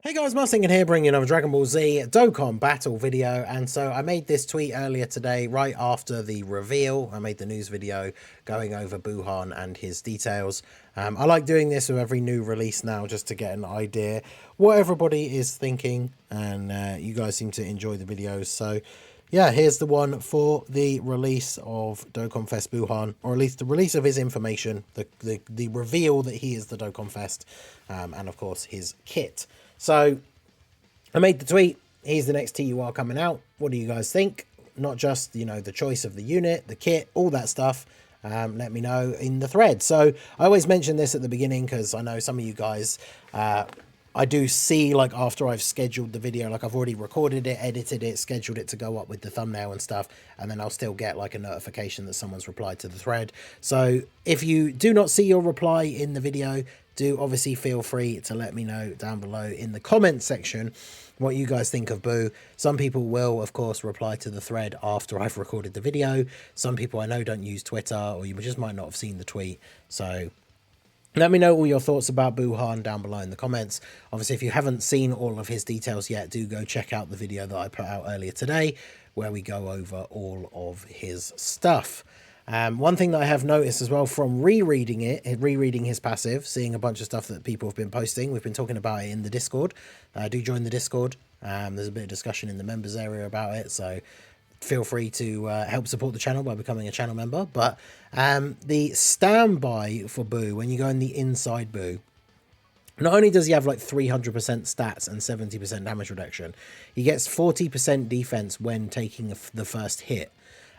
Hey guys, Marsingan here, bringing another Dragon Ball Z Dokkan battle video. And so I made this tweet earlier today, right after the reveal. I made the news video going over Buuhan and his details. I like doing this with every new release now, just to get an idea what everybody is thinking. And you guys seem to enjoy the videos. So yeah, here's the one for the release of Dokkan Fest Buuhan, or at least the release of his information, the reveal that he is the Dokkan Fest, and of course his kit. So I made the tweet, here's the next TUR coming out. What do you guys think? Not just, you know, the choice of the unit, the kit, all that stuff. Let me know in the thread. So I always mention this at the beginning because I know some of you guys, I do see, like, after I've scheduled the video, like I've already recorded it, edited it, scheduled it to go up with the thumbnail and stuff, and then I'll still get like a notification that someone's replied to the thread. So if you do not see your reply in the video, do obviously feel free to let me know down below in the comment section what you guys think of Boo. Some people will, of course, reply to the thread after I've recorded the video. Some people I know don't use Twitter, or you just might not have seen the tweet. So let me know all your thoughts about Buuhan down below in the comments. Obviously, if you haven't seen all of his details yet, do go check out the video that I put out earlier today, where we go over all of his stuff. One thing that I have noticed as well from rereading his passive, seeing a bunch of stuff that people have been posting, we've been talking about it in the Discord. Do join the Discord. There's a bit of discussion in the members area about it, so feel free to help support the channel by becoming a channel member. But the standby for Boo, when you go in the inside Boo, not only does he have like 300% stats and 70% damage reduction, he gets 40% defense when taking the first hit.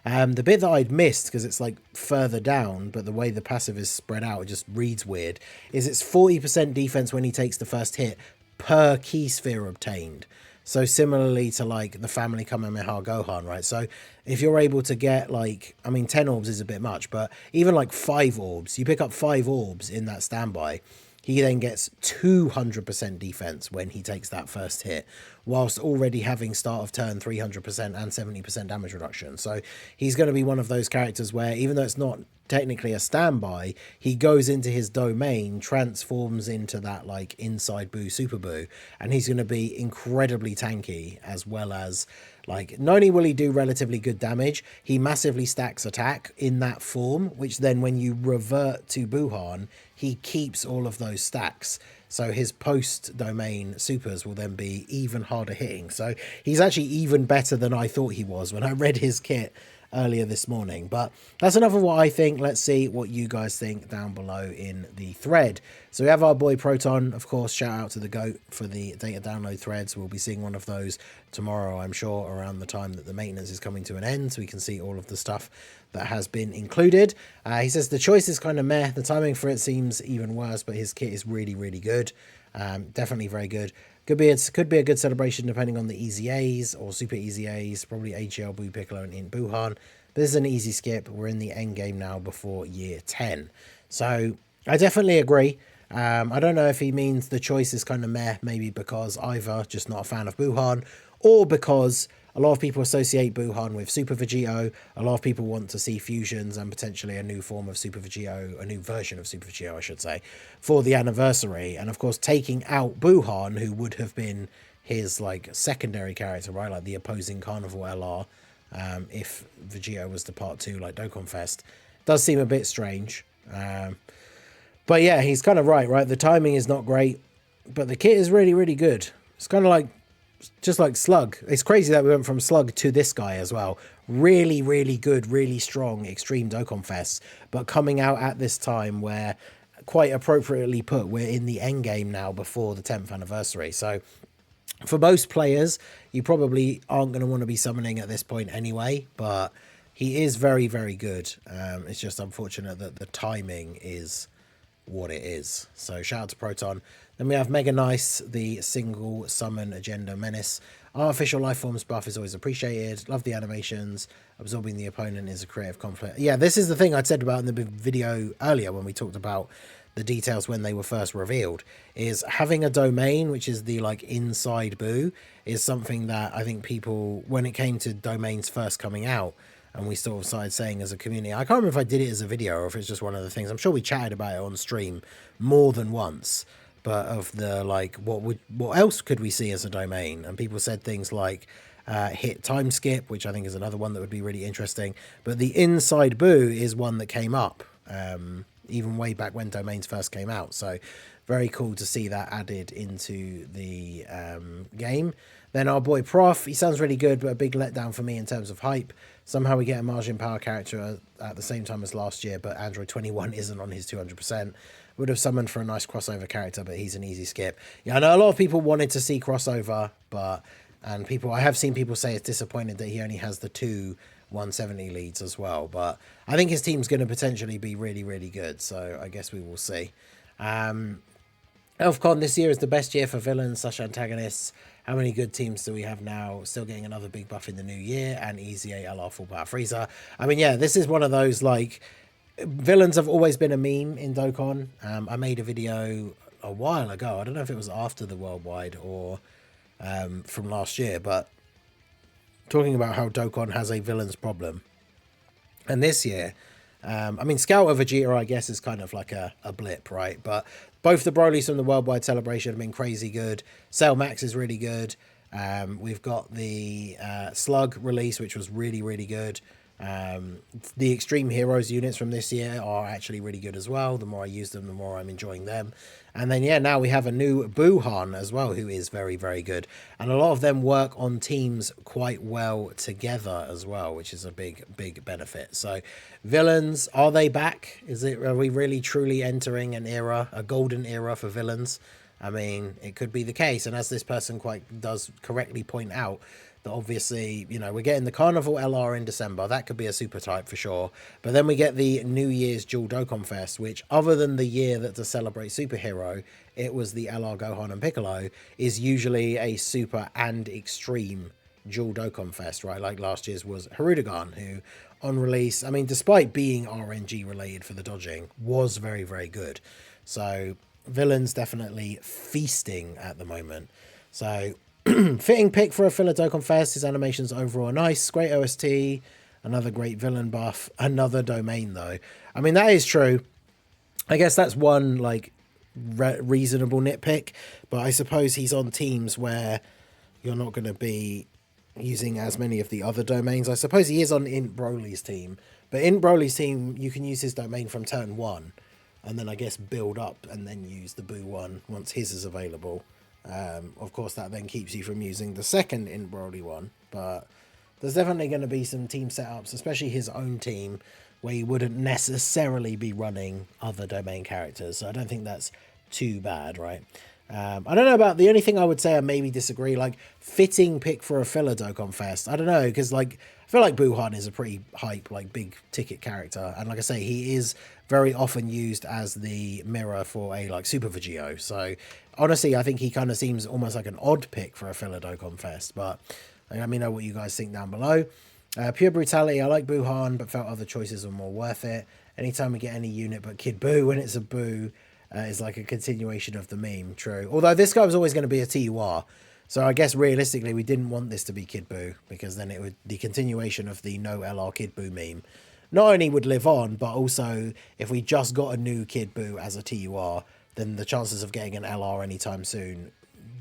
The bit that I'd missed, because it's like further down, but the way the passive is spread out, it just reads weird, is it's 40% defense when he takes the first hit per key sphere obtained. So similarly to like the family Kamehameha Gohan, right? So if you're able to get like, I mean, 10 orbs is a bit much, but even like 5 orbs, you pick up 5 orbs in that standby, he then gets 200% defense when he takes that first hit, whilst already having start of turn 300% and 70% damage reduction. So he's going to be one of those characters where, even though it's not technically a standby, he goes into his domain, transforms into that like inside Boo, Super Boo, and he's going to be incredibly tanky, as well as, like, not only will he do relatively good damage, he massively stacks attack in that form, which then when you revert to Buuhan, he keeps all of those stacks. So his post-domain supers will then be even harder hitting. So he's actually even better than I thought he was when I read his kit earlier this morning. But that's enough of what I think. Let's see what you guys think down below in the thread. So we have our boy Proton, of course. Shout out to the GOAT for the data download threads. We'll be seeing one of those tomorrow, I'm sure, around the time that the maintenance is coming to an end, so we can see all of the stuff that has been included. He says the choice is kind of meh. The timing for it seems even worse, but his kit is really, really good. Definitely very good. Could be a good celebration depending on the easy A's or super easy A's. Probably HL, Boo Piccolo, and in Buuhan. But this is an easy skip. We're in the end game now before year 10. So I definitely agree. I don't know if he means the choice is kind of meh, maybe because either just not a fan of Buuhan, or because a lot of people associate Buuhan with Super Vegito. A lot of people want to see fusions and potentially a new form of Super Vegito, a new version of Super Vegito, I should say, for the anniversary. And of course, taking out Buuhan, who would have been his like secondary character, right? Like the opposing Carnival LR, if Vegito was the part 2, like Dokkan Fest, does seem a bit strange. But yeah, he's kind of right? The timing is not great, but the kit is really, really good. It's kind of like, just like Slug. It's crazy that we went from Slug to this guy as well. Really, really good, really strong Extreme Dokkan Fest, but coming out at this time where, quite appropriately put, we're in the end game now before the 10th anniversary. So for most players, you probably aren't going to want to be summoning at this point anyway, but he is very, very good. It's just unfortunate that the timing is what it is. So shout out to Proton. Then we have Mega Nice, the single summon agenda menace. Artificial life forms buff is always appreciated. Love the animations. Absorbing the opponent is a creative conflict. Yeah, this is the thing I'd said about in the video earlier when we talked about the details when they were first revealed, is having a domain, which is the like inside Boo, is something that I think people, when it came to domains first coming out, and we sort of started saying as a community, I can't remember if I did it as a video or if it's just one of the things, I'm sure we chatted about it on stream more than once, but of the like what else could we see as a domain? And people said things like hit time skip, which I think is another one that would be really interesting. But the inside boo is one that came up even way back when domains first came out. So very cool to see that added into the game. Then our boy Prof, he sounds really good, but a big letdown for me in terms of hype. Somehow we get a Margin Power character at the same time as last year, but Android 21 isn't on his 200%. Would have summoned for a nice crossover character, but he's an easy skip. Yeah, I know a lot of people wanted to see crossover, I have seen people say it's disappointed that he only has the 2 170 leads as well. But I think his team's going to potentially be really, really good. So I guess we will see. ElfCon this year is the best year for villains / antagonists. How many good teams do we have now? Still getting another big buff in the new year, and Easy 8 LR full power freezer. I mean, yeah, this is one of those, like, villains have always been a meme in Dokkan. I made a video a while ago. I don't know if it was after the worldwide or from last year, but talking about how Dokkan has a villains problem. And this year, I mean, Scout of Vegeta, I guess, is kind of like a blip, right? But both the Broly's from the Worldwide Celebration have been crazy good. Cell Max is really good. We've got the Slug release, which was really, really good. The Extreme Heroes units from this year are actually really good as well. The more I use them, the more I'm enjoying them. And then, yeah, now we have a new Buuhan as well, who is very, very good. And a lot of them work on teams quite well together as well, which is a big, big benefit. So villains, are they back? Are we really truly entering an era, a golden era for villains? I mean, it could be the case. And as this person does correctly point out, that obviously, you know, we're getting the Carnival LR in December. That could be a super type for sure. But then we get the New Year's Dual Dokkan Fest, which, other than the year that to celebrate Superhero, it was the LR Gohan and Piccolo, is usually a super and extreme Dual Dokkan Fest, right? Like last year's was Hirudegarn, who on release, I mean, despite being RNG related for the dodging, was very, very good. So villains definitely feasting at the moment. So fitting pick for a filler Dokkan Fest. His animations overall are nice. Great OST. Another great villain buff. Another domain, though. I mean, that is true. I guess that's one, like, reasonable nitpick. But I suppose he's on teams where you're not going to be using as many of the other domains. I suppose he is on Int Broly's team. But in Broly's team, you can use his domain from turn 1. And then, I guess, build up and then use the Boo one once his is available. Of course, that then keeps you from using the second in Broly one, but there's definitely going to be some team setups, especially his own team, where you wouldn't necessarily be running other domain characters. So I don't think that's too bad, right? I don't know about the only thing I would say I maybe disagree, like fitting pick for a filler Dokkan Fest. I don't know, because like I feel like Buuhan is a pretty hype, like big ticket character, and like I say, he is very often used as the mirror for a like Super Vegito. So honestly, I think he kind of seems almost like an odd pick for a filler Dokkan Fest. But let me know what you guys think down below. Pure Brutality, I like Buuhan, but felt other choices were more worth it. Anytime we get any unit but Kid Buu, when it's a Buu, is like a continuation of the meme. True. Although this guy was always going to be a TUR. So I guess realistically, we didn't want this to be Kid Buu, because then it would, the continuation of the no LR Kid Buu meme not only would live on, but also if we just got a new Kid Buu as a TUR, then the chances of getting an LR anytime soon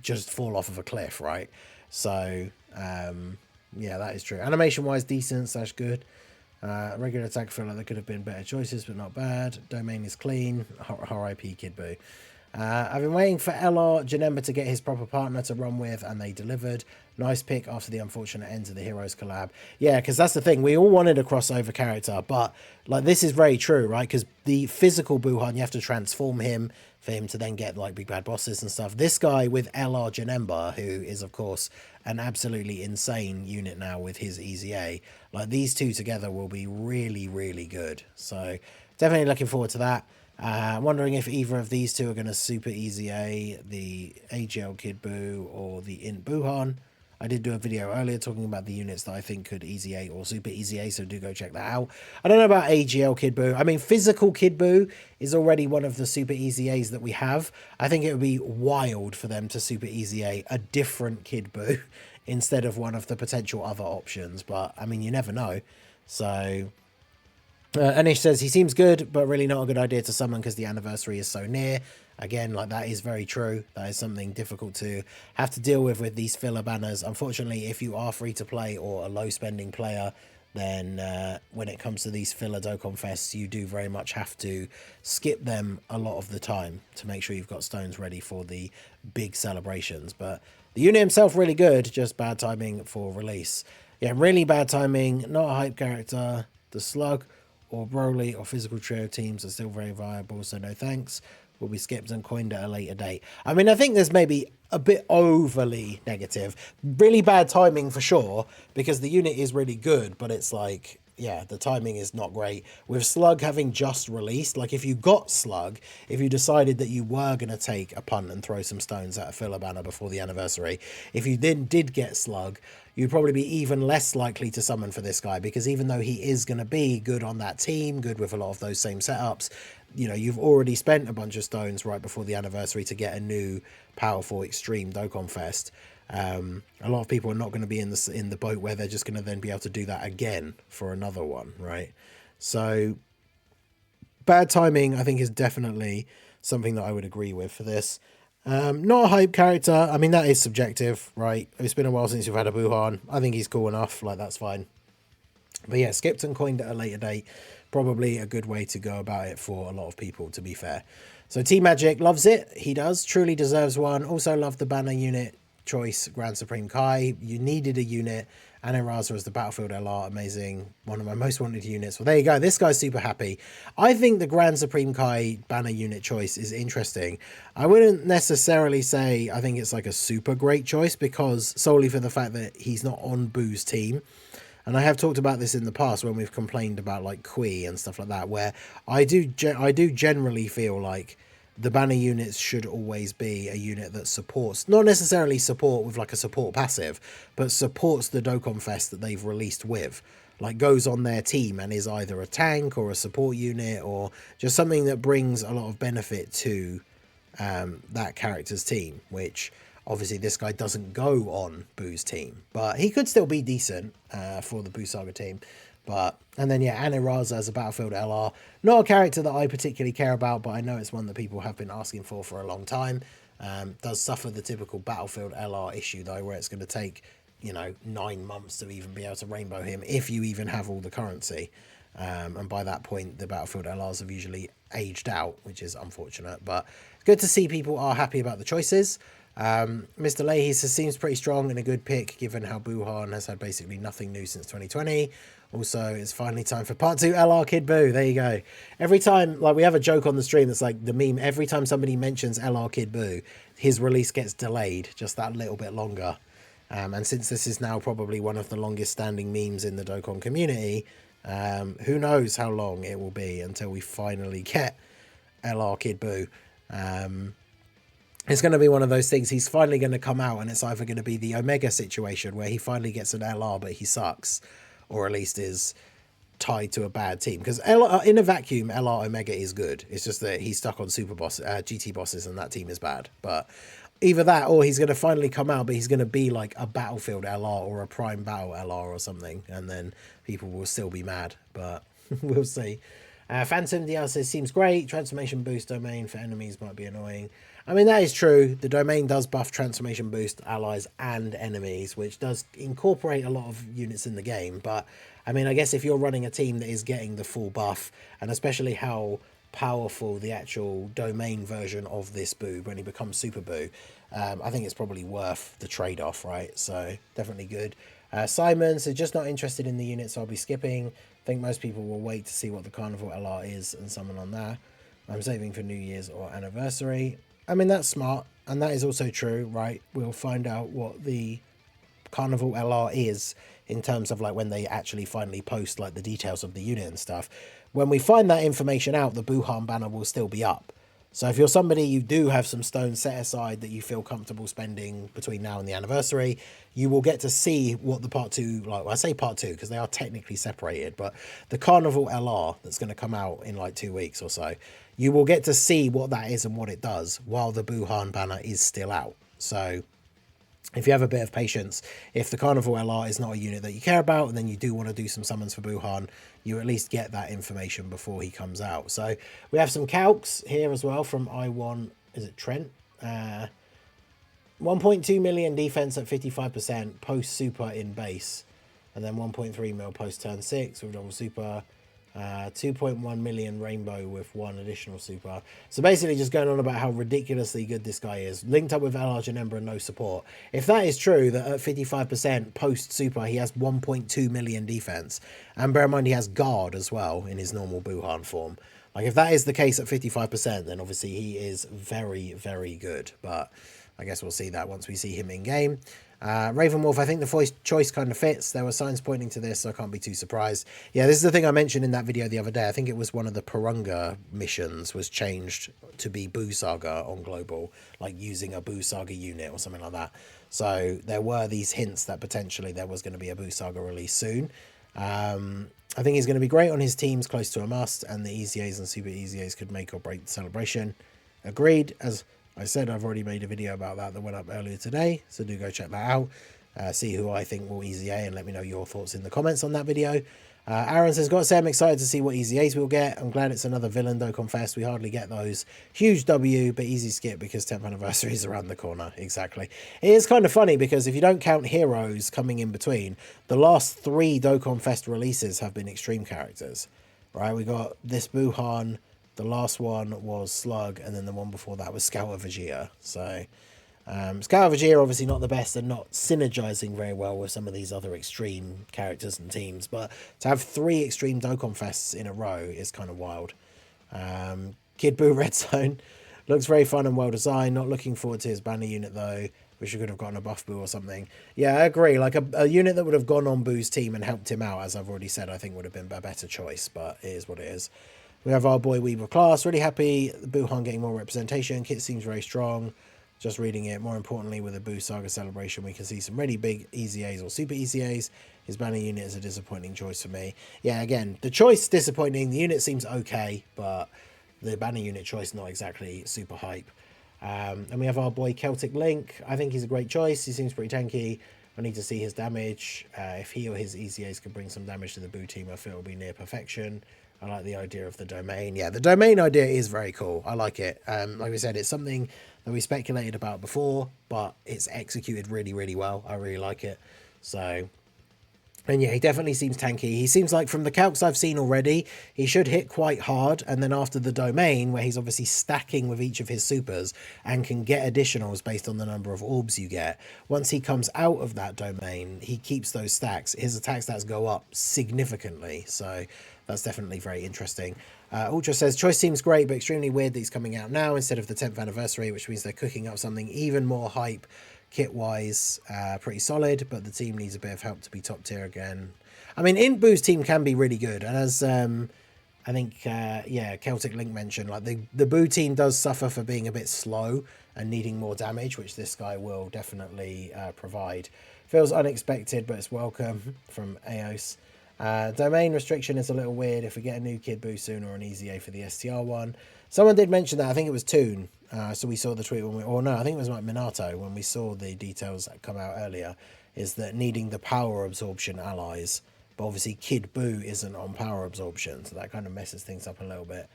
just fall off of a cliff, right? So, yeah, that is true. Animation-wise, decent / good. Regular attack, feel like there could have been better choices, but not bad. Domain is clean. R.I.P. Kid Buu. I've been waiting for LR Janemba to get his proper partner to run with, and they delivered. Nice pick after the unfortunate end of the Heroes collab. Yeah, because that's the thing. We all wanted a crossover character, but like this is very true, right? Because the physical Buuhan, you have to transform him for him to then get like big bad bosses and stuff. This guy with LR Janemba, who is of course an absolutely insane unit now with his EZA, like these two together will be really, really good. So definitely looking forward to that. Wondering if either of these two are going to super EZA, the AGL Kid Buu or the Int Buuhan. I did do a video earlier talking about the units that I think could EZA or super EZA, so do go check that out. I don't know about AGL Kid Buu. I mean, physical Kid Buu is already one of the super EZAs that we have. I think it would be wild for them to super EZA a different Kid Buu instead of one of the potential other options, but I mean, you never know. So Anish says he seems good, but really not a good idea to summon because the anniversary is so near. Again, like that is very true. That is something difficult to have to deal with these filler banners. Unfortunately, if you are free to play or a low spending player, then when it comes to these filler Dokkan Fests, you do very much have to skip them a lot of the time to make sure you've got stones ready for the big celebrations. But the unit himself really good, just bad timing for release. Yeah, really bad timing, not a hype character. The Slug or Broly or physical trio teams are still very viable, so no thanks. Will be skipped and coined at a later date. I mean, I think there's maybe a bit overly negative. Really bad timing for sure, because the unit is really good, but it's like, yeah, the timing is not great. With Slug having just released, like if you got Slug, if you decided that you were going to take a punt and throw some stones at a filler banner before the anniversary, if you then did get Slug, you'd probably be even less likely to summon for this guy, because even though he is going to be good on that team, good with a lot of those same setups, you know, you've already spent a bunch of stones right before the anniversary to get a new powerful extreme Dokkan Fest. A lot of people are not going to be in the boat where they're just going to then be able to do that again for another one, right? So bad timing, I think, is definitely something that I would agree with for this. Not a hype character. I mean, that is subjective, right? It's been a while since you've had a Buuhan. I think he's cool enough. Like, that's fine. But yeah, skipped and coined at a later date. Probably a good way to go about it for a lot of people, to be fair. So Team Magic loves it. He does. Truly deserves one. Also love the banner unit choice, Grand Supreme Kai. You needed a unit. Aniraza as the Battlefield LR, amazing. One of my most wanted units. Well, there you go. This guy's super happy. I think the Grand Supreme Kai banner unit choice is interesting. I wouldn't necessarily say I think it's like a super great choice, because solely for the fact that he's not on Boo's team. And I have talked about this in the past when we've complained about like Kui and stuff like that, where I do generally feel like the banner units should always be a unit that supports, not necessarily support with like a support passive, but supports the Dokkan Fest that they've released with. Like goes on their team and is either a tank or a support unit or just something that brings a lot of benefit to that character's team, which obviously this guy doesn't go on Boo's team, but he could still be decent for the Boo Saga team. But, and then yeah, Aniraza as a Battlefield LR, not a character that I particularly care about, but I know it's one that people have been asking for a long time. Does suffer the typical Battlefield LR issue though, where it's going to take, you know, 9 months to even be able to rainbow him, if you even have all the currency. And by that point, the Battlefield LRs have usually aged out, which is unfortunate, but good to see people are happy about the choices. Mr. Leahy says seems pretty strong and a good pick given how Buuhan has had basically nothing new since 2020. Also, it's finally time for part 2 LR Kid Buu. There you go. Every time, like, we have a joke on the stream that's like the meme, every time somebody mentions LR Kid Buu, his release gets delayed just that little bit longer. And since this is now probably one of the longest standing memes in the Dokkan community, who knows how long it will be until we finally get LR Kid Buu. It's going to be one of those things. He's finally going to come out and it's either going to be the Omega situation where he finally gets an LR but he sucks, or at least is tied to a bad team. Because in a vacuum, LR Omega is good. It's just that he's stuck on super boss, GT bosses, and that team is bad. But either that, or he's going to finally come out, but he's going to be like a Battlefield LR or a Prime Battle LR or something, and then people will still be mad. But we'll see. Phantom DR says seems great. Transformation boost domain for enemies might be annoying. I mean, that is true. The domain does buff transformation boost allies and enemies, which does incorporate a lot of units in the game. But I mean, I guess if you're running a team that is getting the full buff, and especially how powerful the actual domain version of this Buu when he becomes Super Buu, I think it's probably worth the trade-off, right? So definitely good. Simon says just not interested in the unit, so I'll be skipping. I think most people will wait to see what the Carnival LR is and summon on that. I'm saving for New Year's or anniversary. I mean, that's smart, and that is also true, right? We'll find out what the Carnival LR is in terms of like when they actually finally post like the details of the unit and stuff. When we find that information out, the Buuhan banner will still be up. So if you're somebody, you do have some stones set aside that you feel comfortable spending between now and the anniversary, you will get to see what the part 2, like, well, I say part 2 because they are technically separated, but the Carnival LR that's going to come out in like 2 weeks or so, you will get to see what that is and what it does while the Buuhan banner is still out. So if you have a bit of patience, if the Carnival LR is not a unit that you care about, and then you do want to do some summons for Buuhan, you at least get that information before he comes out. So we have some calcs here as well from I Want, is it Trent? 1.2 million defense at 55% post super in base, and then 1.3 mil post turn 6 with double super. 2.1 million rainbow with 1 additional super. So basically just going on about how ridiculously good this guy is. Linked up with LR Janemba and no support. If that is true, that at 55% post super he has 1.2 million defense. And bear in mind he has guard as well in his normal Buuhan form. Like if that is the case at 55%, then obviously he is very, very good. But I guess we'll see that once we see him in game. Ravenwolf, I think the voice choice kind of fits. There were signs pointing to this, so I can't be too surprised. Yeah, this is the thing I mentioned in that video the other day. I think it was one of the Purunga missions was changed to be Buu Saga on Global, like using a Buu Saga unit or something like that. So there were these hints that potentially there was going to be a Buu Saga release soon. I think he's going to be great on his teams close to a must, and the EZAs and Super EZAs could make or break the celebration. Agreed. As I said, I've already made a video about that went up earlier today, so do go check that out. See who I think will EZA and let me know your thoughts in the comments on that video. Aaron says, got to say I'm excited to see what EZAs we'll get. I'm glad it's another villain Dokkan Fest. We hardly get those. Huge W, but easy skip because 10th anniversary is around the corner. Exactly. It is kind of funny because if you don't count heroes coming in between, the last 3 Dokkan Fest releases have been extreme characters. Right, we got this Buuhan. The last one was Slug, and then the one before that was Scout of Vegeta. So, Scout of Vegeta obviously not the best and not synergizing very well with some of these other extreme characters and teams. But to have 3 extreme Dokkan Fests in a row is kind of wild. Kid Buu Red Zone looks very fun and well designed. Not looking forward to his banner unit though. Wish we could have gotten a buff Buu or something. Yeah, I agree. Like a unit that would have gone on Buu's team and helped him out, as I've already said, I think would have been a better choice. But it is what it is. We have our boy Weaver class. Really happy. Buuhan getting more representation. Kit seems very strong. Just reading it. More importantly, with the Buu Saga celebration, we can see some really big EZAs or Super EZAs. His banner unit is a disappointing choice for me. Yeah, again, the choice disappointing. The unit seems okay, but the banner unit choice not exactly super hype. And we have our boy Celtic Link. I think he's a great choice. He seems pretty tanky. I need to see his damage. If he or his EZAs can bring some damage to the Buu team, I feel it'll be near perfection. I like the idea of the domain. Yeah, the domain idea is very cool. I like it. Like we said, it's something that we speculated about before, but it's executed really, really well. I really like it. So, and yeah, he definitely seems tanky. He seems like from the calcs I've seen already, he should hit quite hard. And then after the domain, where he's obviously stacking with each of his supers and can get additionals based on the number of orbs you get. Once he comes out of that domain, he keeps those stacks. His attack stats go up significantly. So that's definitely very interesting. Ultra says, choice seems great, but extremely weird that he's coming out now instead of the 10th anniversary, which means they're cooking up something even more hype. Kit-wise, pretty solid, but the team needs a bit of help to be top tier again. I mean, Buu's team can be really good, and as I think, yeah, Celtic Link mentioned, like the Buu team does suffer for being a bit slow and needing more damage, which this guy will definitely provide. Feels unexpected, but it's welcome from Aos. Domain restriction is a little weird. If we get a new Kid Buu soon or an EZA for the STR one. Someone did mention that. I think it was Toon. So we saw the tweet when we, or no, I think it was like Minato when we saw the details that come out earlier, is that needing the power absorption allies, but obviously Kid Buu isn't on power absorption, so that kind of messes things up a little bit.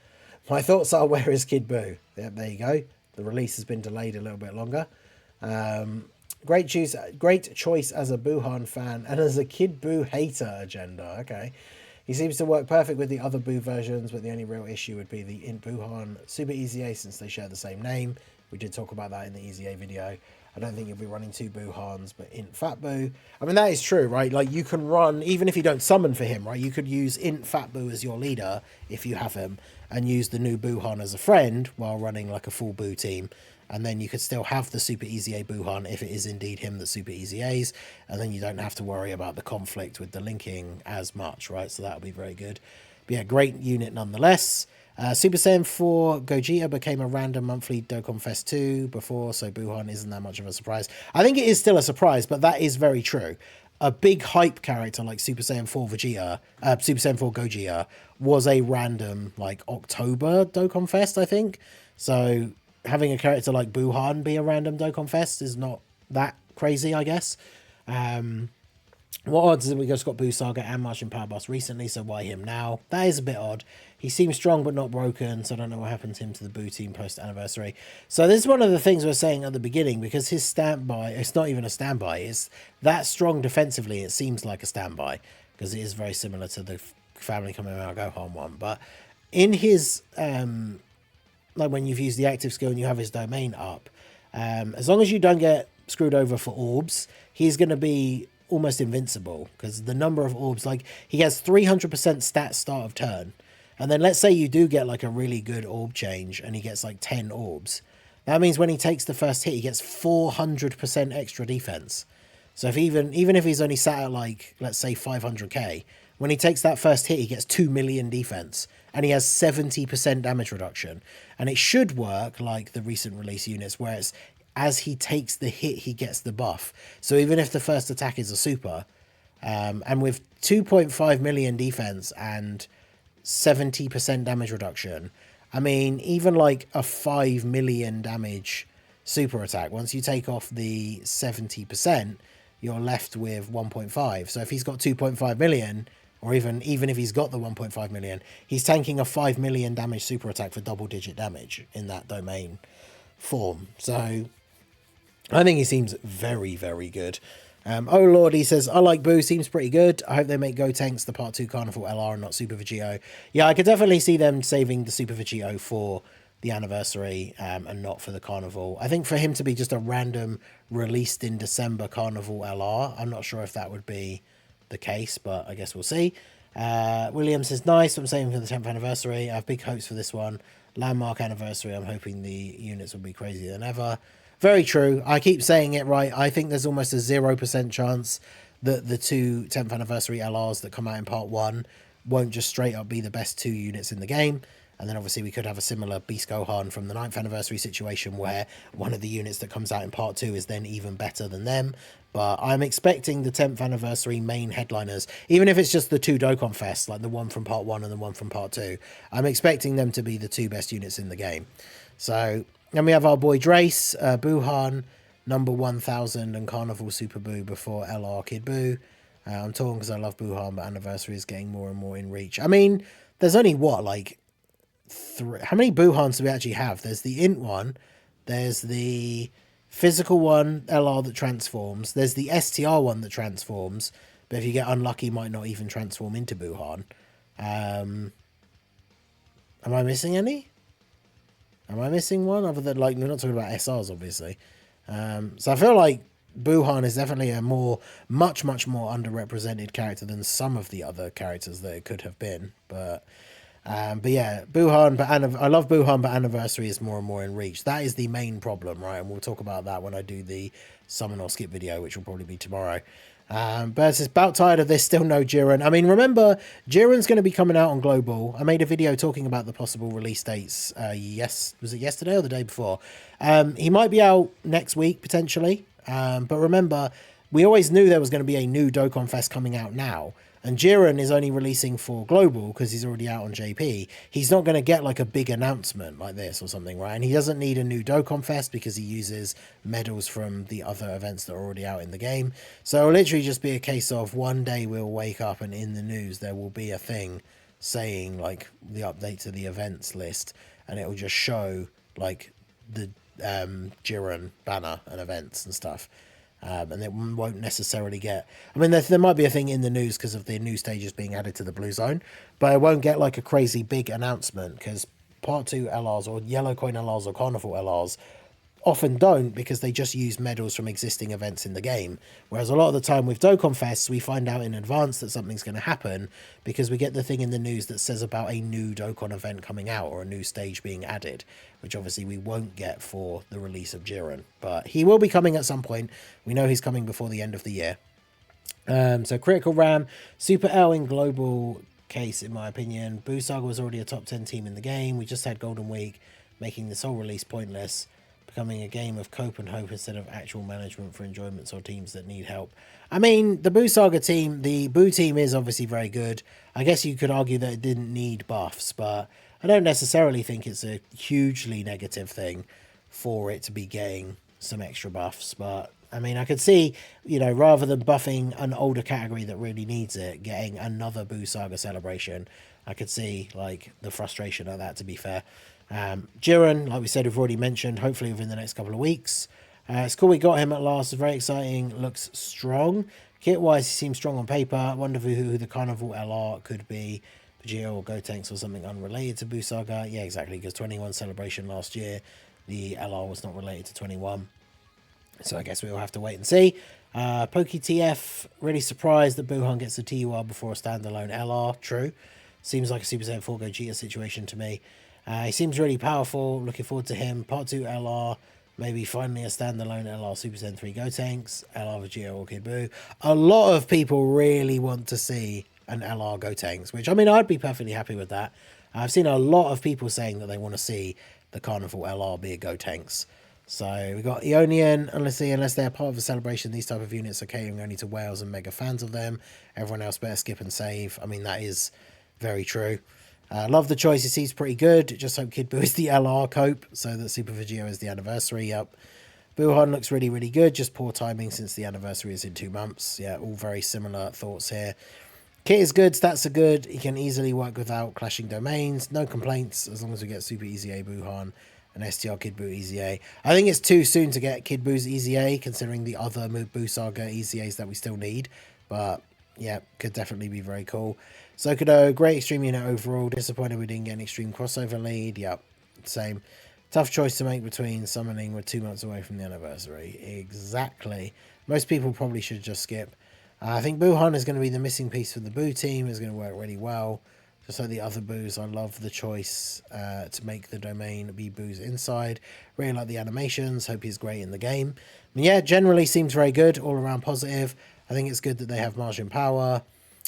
My thoughts are, where is Kid Buu? Yep, there you go. The release has been delayed a little bit longer. Great choice as a Buuhan fan and as a Kid Buu hater agenda. Okay. He seems to work perfect with the other Buu versions, but the only real issue would be the Int Buuhan Super EZA, since they share the same name. We did talk about that in the EZA video. I don't think you'll be running 2 Buuhans, but Int Fat Buu. I mean, that is true, right? Like, you can run, even if you don't summon for him, right? You could use Int Fat Buu as your leader, if you have him, and use the new Buuhan as a friend while running, like, a full Buu team. And then you could still have the Super EZA Buuhan if it is indeed him that Super EZAs, and then you don't have to worry about the conflict with the linking as much, right? So that'll be very good. But yeah, great unit nonetheless. Super Saiyan 4 Gogeta became a random monthly Dokkan Fest 2 before, so Buuhan isn't that much of a surprise. I think it is still a surprise, but that is very true. A big hype character like Super Saiyan 4 Vegeta, Super Saiyan 4 Gogeta was a random, like, October Dokkan Fest, I think. So having a character like Buuhan be a random Dokkan Fest is not that crazy, I guess. What odds is it we just got Boo Saga and Martian Power Boss recently, so why him now? That is a bit odd. He seems strong but not broken, so I don't know what happened to him to the Boo team post-anniversary. So this is one of the things we we're saying at the beginning, because his standby, it's not even a standby, it's that strong defensively, it seems like a standby, because it is very similar to the Family Coming Out Gohan one. But in his, like when you've used the active skill and you have his domain up, as long as you don't get screwed over for orbs, he's going to be almost invincible, because the number of orbs, like he has 300% stat start of turn, and then let's say you do get like a really good orb change and he gets like 10 orbs, that means when he takes the first hit he gets 400% extra defense. So if even if he's only sat at like, let's say 500k, when he takes that first hit he gets 2 million defense, and he has 70% damage reduction. And it should work like the recent release units, where it's as he takes the hit, he gets the buff. So even if the first attack is a super, and with 2.5 million defense and 70% damage reduction, I mean, even like a 5 million damage super attack, once you take off the 70%, you're left with 1.5. So if he's got 2.5 million, or even if he's got the 1.5 million, he's tanking a 5 million damage super attack for double-digit damage in that domain form. So I think he seems very, very good. Oh Lord, he says, I like Boo, seems pretty good. I hope they make Gotenks the Part 2 Carnival LR and not Super Vegito. Yeah, I could definitely see them saving the Super Vegito for the anniversary, and not for the Carnival. I think for him to be just a random released in December Carnival LR, I'm not sure if that would be the case, but I guess we'll see. William says, nice, I'm saving for the 10th anniversary. I have big hopes for this one. Landmark anniversary, I'm hoping the units will be crazier than ever. Very true. I keep saying it right. I think there's almost a 0% chance that the two 10th anniversary LRs that come out in part 1 won't just straight up be the best 2 units in the game. And then obviously we could have a similar Beast Gohan from the 9th anniversary situation, where one of the units that comes out in part 2 is then even better than them. But I'm expecting the 10th anniversary main headliners, even if it's just the 2 Dokkan Fests, like the one from part 1 and the one from part 2, I'm expecting them to be the 2 best units in the game. So then we have our boy Drace, Buuhan, number 1000, and Carnival Super Boo before LR Kid Boo. I'm torn because I love Buuhan, but anniversary is getting more and more in reach. I mean, there's only what, like, how many Buuhans do we actually have? There's the int one, there's the physical one, LR, that transforms, there's the STR one that transforms, but if you get unlucky might not even transform into Buuhan. Am I missing any? Am I missing one other than, like, we're not talking about SRs obviously. So I feel like Buuhan is definitely a much more underrepresented character than some of the other characters that it could have been. But yeah, Buuhan, but I love Buuhan, but anniversary is more and more in reach. That is the main problem, right? And we'll talk about that when I do the summon or skip video, which will probably be tomorrow. But it's about tired of this, still no Jiren. I mean, remember, Jiren's going to be coming out on Global. I made a video talking about the possible release dates. Was it yesterday or the day before? He might be out next week, potentially. But remember, we always knew there was going to be a new Dokkan Fest coming out now. And Jiren is only releasing for Global because he's already out on JP. He's not going to get like a big announcement like this or something, right? And he doesn't need a new Dokkan Fest because he uses medals from the other events that are already out in the game. So it'll literally just be a case of one day we'll wake up and in the news there will be a thing saying like the update to the events list, and it will just show like the Jiren banner and events and stuff. And it won't necessarily get... I mean, there might be a thing in the news because of the new stages being added to the Blue Zone, but it won't get like a crazy big announcement because Part 2 LRs or Yellow Coin LRs or Carnival LRs often don't, because they just use medals from existing events in the game. Whereas a lot of the time with Dokkan Fests, we find out in advance that something's going to happen because we get the thing in the news that says about a new Dokkan event coming out or a new stage being added, which obviously we won't get for the release of Jiren. But he will be coming at some point. We know he's coming before the end of the year. So Critical Ram, Super L in global case, in my opinion. Boo Saga was already a top 10 team in the game. We just had Golden Week, making this whole release pointless, becoming a game of cope and hope instead of actual management for enjoyments or teams that need help. I mean, the Boo Saga team, the Boo team is obviously very good. I guess you could argue that it didn't need buffs, but I don't necessarily think it's a hugely negative thing for it to be getting some extra buffs. But I mean, I could see, you know, rather than buffing an older category that really needs it, getting another Boo Saga celebration, I could see, like, the frustration of that, to be fair. Jiren, like we said, we've already mentioned, hopefully within the next couple of weeks. It's cool we got him at last. Very exciting. Looks strong. Kit-wise, he seems strong on paper. I wonder who the Carnival LR could be. Vegeta or Gotenks or something unrelated to Boo Saga. Yeah, exactly, because 21 celebration last year, the LR was not related to 21. So I guess we'll have to wait and see. PokeTF, really surprised that Buuhan gets the TUR before a standalone LR. True. Seems like a Super Saiyan 4 Gogeta situation to me. He seems really powerful. Looking forward to him. Part 2 LR. Maybe finally a standalone LR Super Saiyan 3 Gotenks. LR Vegeta or Kid Buu. A lot of people really want to see an LR Gotenks, which, I mean, I'd be perfectly happy with that. I've seen a lot of people saying that they want to see the Carnival LR be a Gotenks. So we got Eonian, unless they're part of a celebration, these type of units are catering only to whales and mega fans of them. Everyone else better skip and save. I mean, that is very true. Love the choice. It seems pretty good. Just hope Kid Buu is the LR cope, so that Super Vegeta is the anniversary. Yep. Buuhan looks really, really good. Just poor timing since the anniversary is in 2 months. Yeah, all very similar thoughts here. Kit is good, stats are good. He can easily work without clashing domains. No complaints as long as we get Super Easy A Buuhan and STR Kid Buu Easy A. I think it's too soon to get Kid Buu's Easy A, considering the other Buu Saga Easy A's that we still need. But yeah, could definitely be very cool. Sokudo, great extreme unit overall. Disappointed we didn't get an extreme crossover lead. Yep, same. Tough choice to make between summoning. We're 2 months away from the anniversary. Exactly. Most people probably should just skip. I think Buuhan is going to be the missing piece for the Buu team. Is going to work really well. Just like the other Boos, I love the choice to make the domain be Boo's inside. Really like the animations. Hope he's great in the game. And yeah, generally seems very good. All around positive. I think it's good that they have Margin Power.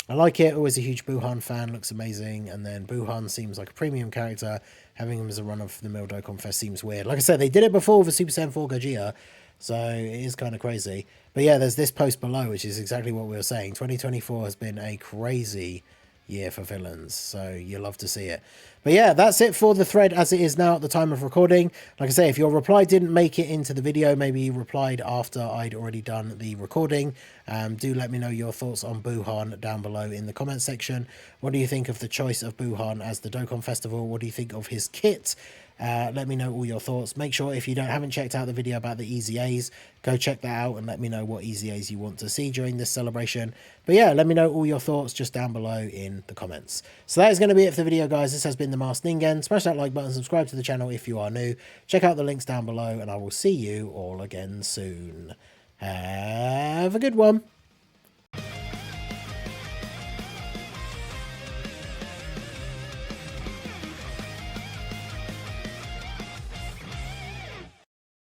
I like it. Always a huge Buuhan fan. Looks amazing. And then Buuhan seems like a premium character. Having him as a run-of-the-mill Dokkan Fest seems weird. Like I said, they did it before with a Super Saiyan 4 Gogeta. So it is kind of crazy. But yeah, there's this post below, which is exactly what we were saying. 2024 has been a crazy year for villains, so you'll love to see it. But yeah, that's it for the thread as it is now at the time of recording. Like I say, if your reply didn't make it into the video, maybe you replied after I'd already done the recording, do let me know your thoughts on Buuhan down below in the comment section. What do you think of the choice of Buuhan as the Dokkan Festival? What do you think of his kit? Let me know all your thoughts. Make sure if you haven't checked out the video about the Easy A's, go check that out and let me know what Easy A's you want to see during this celebration. But yeah, let me know all your thoughts just down below in the comments. So that is going to be it for the video, guys. This has been the Masked Ningen. Smash that like button, subscribe to the channel if you are new. Check out the links down below and I will see you all again soon. Have a good one.